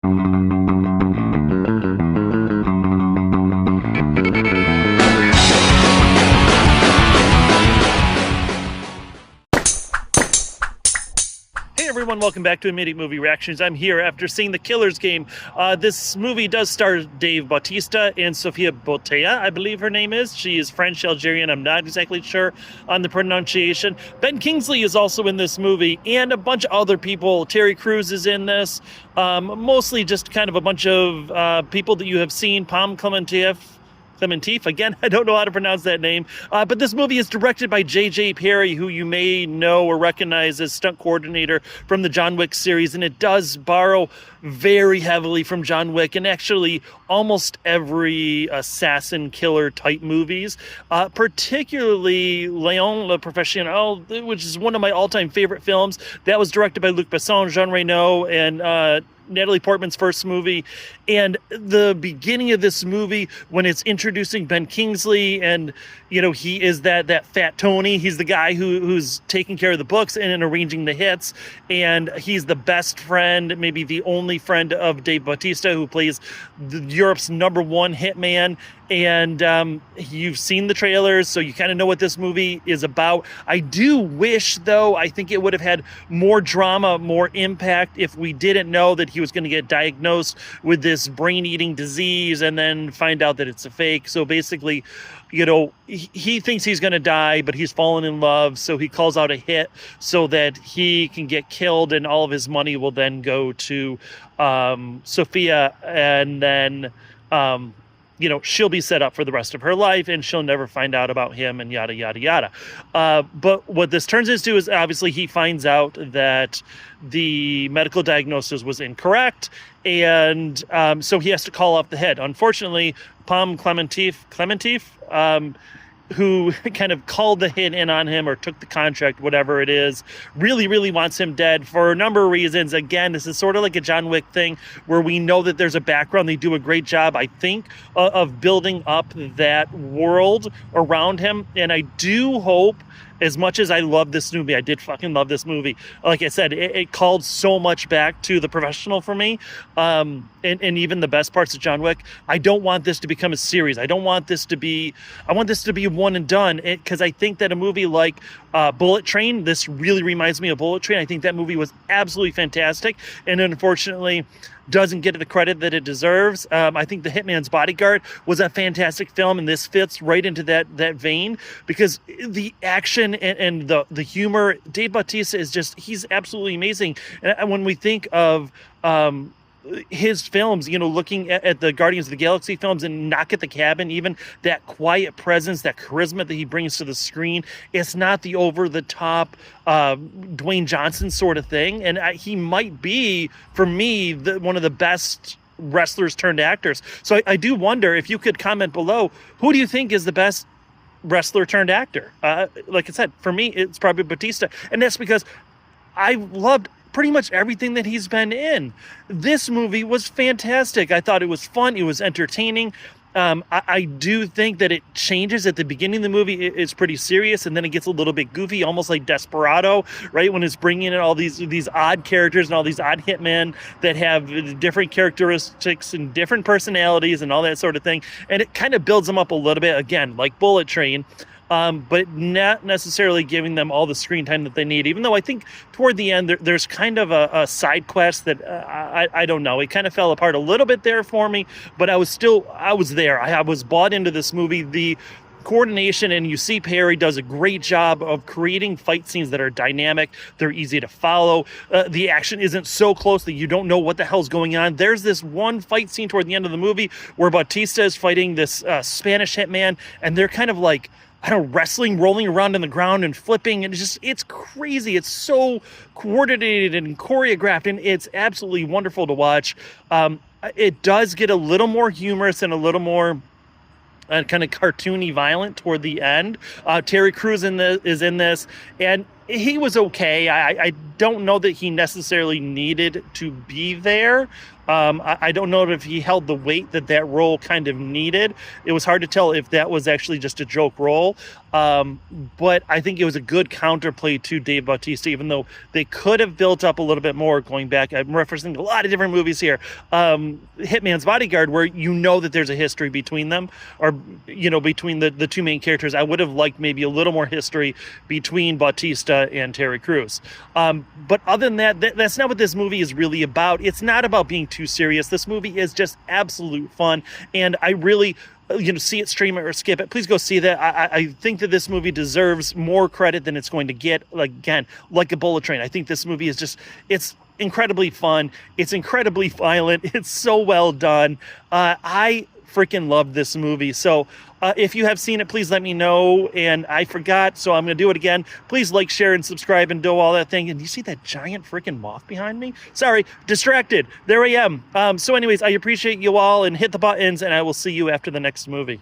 Hey everyone, welcome back to Immediate Movie Reactions. I'm here after seeing The Killer's Game. This movie does star Dave Bautista and Sofia Boutella, I believe her name is. She is French Algerian. I'm not exactly sure on the pronunciation. Ben Kingsley is also in this movie, and a bunch of other people. Terry Crews is in this. Mostly just kind of a bunch of people that you have seen. Pom Klementieff. Again, I don't know how to pronounce that name. But this movie is directed by J.J. Perry, who you may know or recognize as stunt coordinator from the John Wick series. And it does borrow very heavily from John Wick and actually almost every assassin killer type movies, particularly Léon le Professionnel, which is one of my all-time favorite films. That was directed by Luc Besson, Jean Reno, and Natalie Portman's first movie. And the beginning of this movie, when it's introducing Ben Kingsley, and he is that fat Tony. He's the guy who's taking care of the books and arranging the hits, and he's the best friend, maybe the only friend of Dave Bautista, who plays Europe's #1 hitman. And you've seen the trailers, so you kind of know what this movie is about. I do wish, though, I think it would have had more drama, more impact if we didn't know that he was going to get diagnosed with this brain-eating disease and then find out that it's a fake. So basically, he thinks he's going to die, but he's fallen in love, so he calls out a hit so that he can get killed, and all of his money will then go to Sophia, and then she'll be set up for the rest of her life, and she'll never find out about him, and yada, yada, yada. But what this turns into is, obviously, he finds out that the medical diagnosis was incorrect, and so he has to call off the head. Unfortunately, Pom Klementieff, who kind of called the hit in on him or took the contract, whatever it is, really, really wants him dead for a number of reasons. Again, this is sort of like a John Wick thing where we know that there's a background. They do a great job, I think, of building up that world around him. And I do hope, as much as I love this movie, I did fucking love this movie. Like I said, it called so much back to The Professional for me, and even the best parts of John Wick. I don't want this to become a series. I want this to be one and done, because I think that a movie like Bullet Train, this really reminds me of Bullet Train. I think that movie was absolutely fantastic, and unfortunately doesn't get the credit that it deserves. I think The Hitman's Bodyguard was a fantastic film, and this fits right into that vein, because the action and the humor, Dave Bautista is he's absolutely amazing. And when we think of his films, looking at the Guardians of the Galaxy films and Knock at the Cabin, even that quiet presence, that charisma that he brings to the screen, it's not the over-the-top Dwayne Johnson sort of thing. And he might be, for me, one of the best wrestlers turned actors. So I do wonder if you could comment below, who do you think is the best wrestler turned actor? Like I said, for me, it's probably Bautista. And that's because I loved pretty much everything that he's been in. This movie was fantastic. I thought it was fun. It was entertaining. I do think that it changes at the beginning of the movie. It's pretty serious, and then it gets a little bit goofy, almost like Desperado, right? When it's bringing in all these odd characters and all these odd hitmen that have different characteristics and different personalities and all that sort of thing. And it kind of builds them up a little bit, again, like Bullet Train. But not necessarily giving them all the screen time that they need, even though I think toward the end there's kind of a side quest that I don't know. It kind of fell apart a little bit there for me, but I was there. I was bought into this movie. The coordination, and you see Perry does a great job of creating fight scenes that are dynamic. They're easy to follow. The action isn't so close that you don't know what the hell's going on. There's this one fight scene toward the end of the movie where Bautista is fighting this Spanish hitman, and they're kind of like, wrestling, rolling around on the ground and flipping, and it's crazy. It's so coordinated and choreographed, and it's absolutely wonderful to watch. It does get a little more humorous and a little more kind of cartoony violent toward the end. Terry Crews is in this, and he was okay. I don't know that he necessarily needed to be there. I don't know if he held the weight that role kind of needed. It was hard to tell if that was actually just a joke role. But I think it was a good counterplay to Dave Bautista, even though they could have built up a little bit more going back. I'm referencing a lot of different movies here. Hitman's Bodyguard, where you know that there's a history between them, or, between the two main characters. I would have liked maybe a little more history between Bautista and Terry Crews. But other than that, that's not what this movie is really about. It's not about being too serious. This movie is just absolute fun. And I really, see it, stream it, or skip it. Please go see that. I think that this movie deserves more credit than it's going to get. Like a Bullet Train. I think this movie is it's incredibly fun. It's incredibly violent. It's so well done. I freaking love this movie. So if you have seen it, please let me know. And I forgot, so I'm going to do it again. Please like, share, and subscribe, and do all that thing. And you see that giant freaking moth behind me? Sorry, distracted. There I am. So anyways, I appreciate you all, and hit the buttons, and I will see you after the next movie.